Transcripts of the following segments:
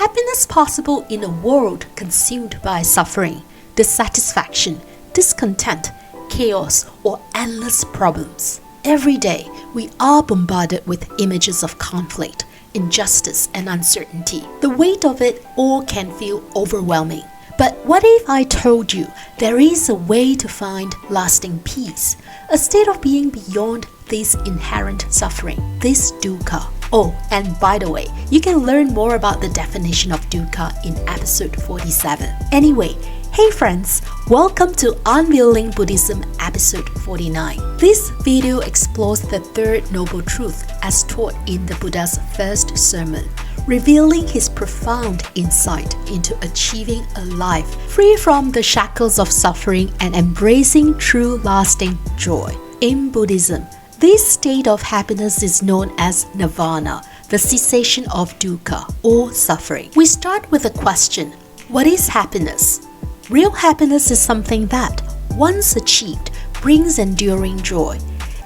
happiness possible in a world consumed by suffering, dissatisfaction, discontent, chaos, or endless problems? Every day, we are bombarded with images of conflict, injustice, and uncertainty. The weight of it all can feel overwhelming. But what if I told you there is a way to find lasting peace, a state of being beyond this inherent suffering, this dukkha? Oh, and by the way, you can learn more about the definition of dukkha in episode 47. Anyway, hey friends, welcome to Unveiling Buddhism episode 49. This video explores the third noble truth as taught in the Buddha's first sermon, revealing his profound insight into achieving a life free from the shackles of suffering and embracing true lasting joy. In Buddhism, this state of happiness is known as nirvana, the cessation of dukkha or suffering. We start with a question: what is happiness? Real happiness is something that, once achieved, brings enduring joy.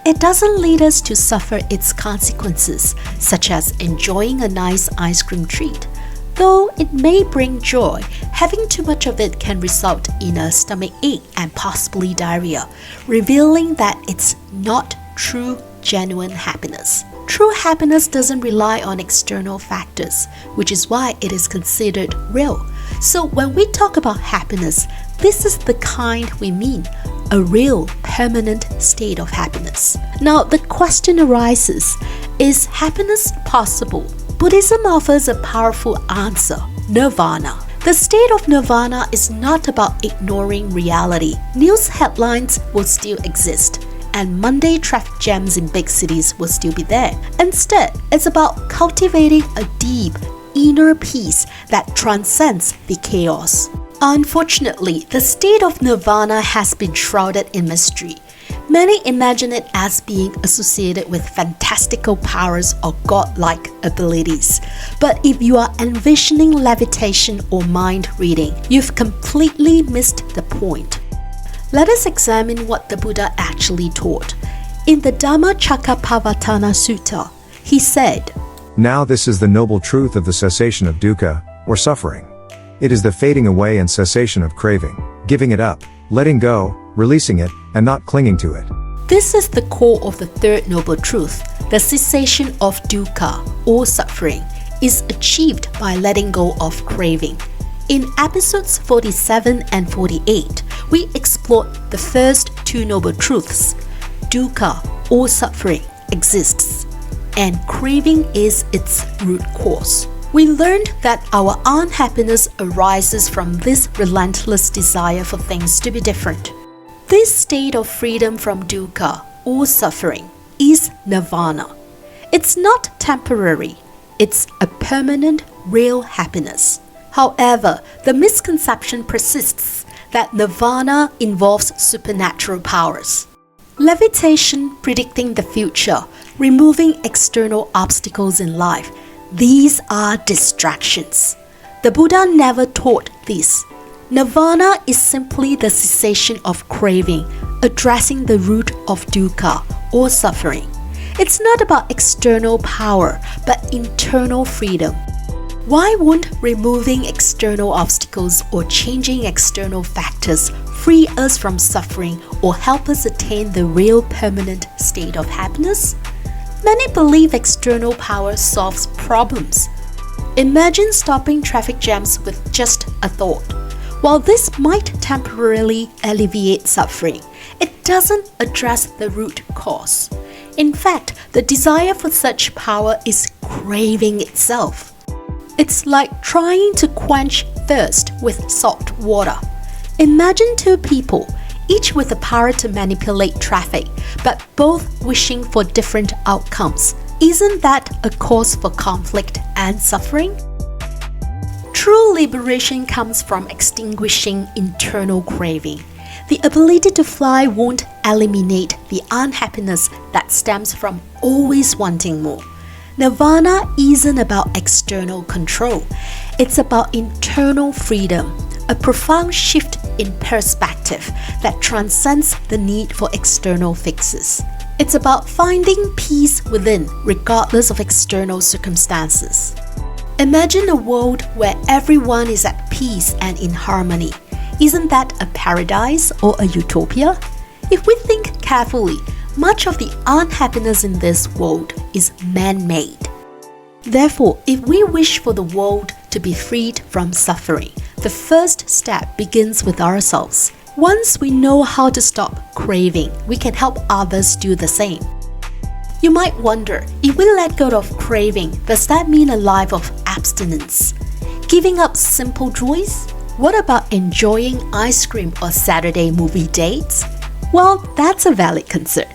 It doesn't lead us to suffer its consequences, such as enjoying a nice ice cream treat. Though it may bring joy, having too much of it can result in a stomach ache and possibly diarrhea, revealing that it's not true, genuine happiness. True happiness doesn't rely on external factors, which is why it is considered real. So when we talk about happiness, this is the kind we mean, a real, permanent state of happiness. Now the question arises, is happiness possible? Buddhism offers a powerful answer: nirvana. The state of nirvana is not about ignoring reality. News headlines will still exist, and Monday traffic jams in big cities will still be there. Instead, it's about cultivating a deep, inner peace that transcends the chaos. Unfortunately, the state of nirvana has been shrouded in mystery. Many imagine it as being associated with fantastical powers or godlike abilities. But if you are envisioning levitation or mind reading, you've completely missed the point. Let us examine what the Buddha actually taught. In the Dhammacakkappavattana Sutta, he said, "Now this is the noble truth of the cessation of dukkha, or suffering. It is the fading away and cessation of craving, giving it up, letting go, releasing it, and not clinging to it." This is the core of the third noble truth. The cessation of dukkha, or suffering, is achieved by letting go of craving. In episodes 47 and 48, we explored the first two noble truths. Dukkha, or suffering, exists, and craving is its root cause. We learned that our unhappiness arises from this relentless desire for things to be different. This state of freedom from dukkha, or suffering, is nirvana. It's not temporary, it's a permanent, real happiness. However, the misconception persists that nirvana involves supernatural powers. Levitation, predicting the future, removing external obstacles in life, these are distractions. The Buddha never taught this. Nirvana is simply the cessation of craving, addressing the root of dukkha, or suffering. It's not about external power, but internal freedom. Why won't removing external obstacles or changing external factors free us from suffering or help us attain the real permanent state of happiness? Many believe external power solves problems. Imagine stopping traffic jams with just a thought. While this might temporarily alleviate suffering, it doesn't address the root cause. In fact, the desire for such power is craving itself. It's like trying to quench thirst with salt water. Imagine two people, each with the power to manipulate traffic, but both wishing for different outcomes. Isn't that a cause for conflict and suffering? True liberation comes from extinguishing internal craving. The ability to fly won't eliminate the unhappiness that stems from always wanting more. Nirvana isn't about external control. It's about internal freedom, a profound shift in perspective that transcends the need for external fixes. It's about finding peace within, regardless of external circumstances. Imagine a world where everyone is at peace and in harmony. Isn't that a paradise or a utopia? If we think carefully, much of the unhappiness in this world is man-made. Therefore, if we wish for the world to be freed from suffering, the first step begins with ourselves. Once we know how to stop craving, we can help others do the same. You might wonder, if we let go of craving, does that mean a life of abstinence? Giving up simple joys? What about enjoying ice cream or Saturday movie dates? Well, that's a valid concern.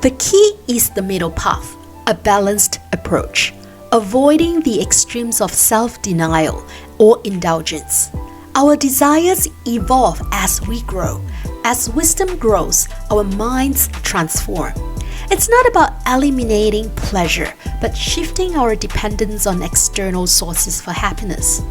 The key is the middle path, a balanced approach, avoiding the extremes of self-denial or indulgence. Our desires evolve as we grow. As wisdom grows, our minds transform. It's not about eliminating pleasure, but shifting our dependence on external sources for happiness.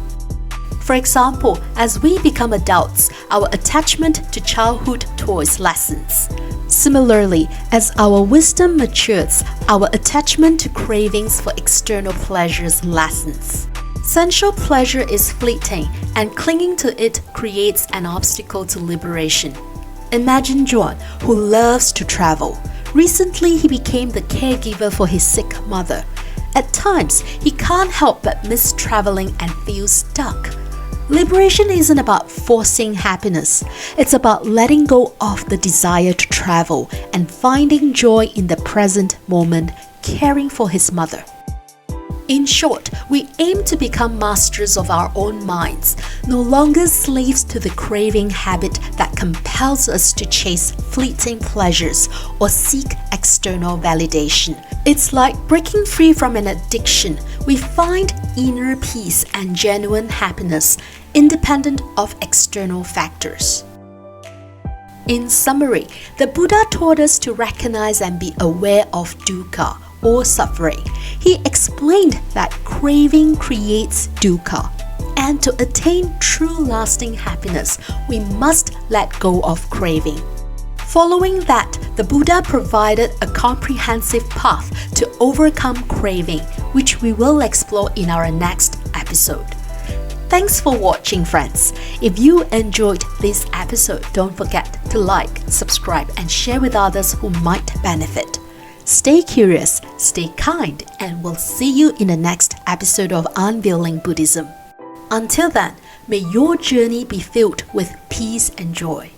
For example, as we become adults, our attachment to childhood toys lessens. Similarly, as our wisdom matures, our attachment to cravings for external pleasures lessens. Sensual pleasure is fleeting, and clinging to it creates an obstacle to liberation. Imagine John, who loves to travel. Recently, he became the caregiver for his sick mother. At times, he can't help but miss traveling and feel stuck. Liberation isn't about forcing happiness. It's about letting go of the desire to travel and finding joy in the present moment, caring for his mother. In short, we aim to become masters of our own minds, no longer slaves to the craving habit that compels us to chase fleeting pleasures or seek external validation. It's like breaking free from an addiction. We find inner peace and genuine happiness, independent of external factors. In summary, the Buddha taught us to recognize and be aware of dukkha, or suffering. He explained that craving creates dukkha, and to attain true lasting happiness, we must let go of craving. Following that, the Buddha provided a comprehensive path to overcome craving, which we will explore in our next episode. Thanks for watching, friends. If you enjoyed this episode, don't forget to like, subscribe, and share with others who might benefit. Stay curious, stay kind, and we'll see you in the next episode of Unveiling Buddhism. Until then, may your journey be filled with peace and joy.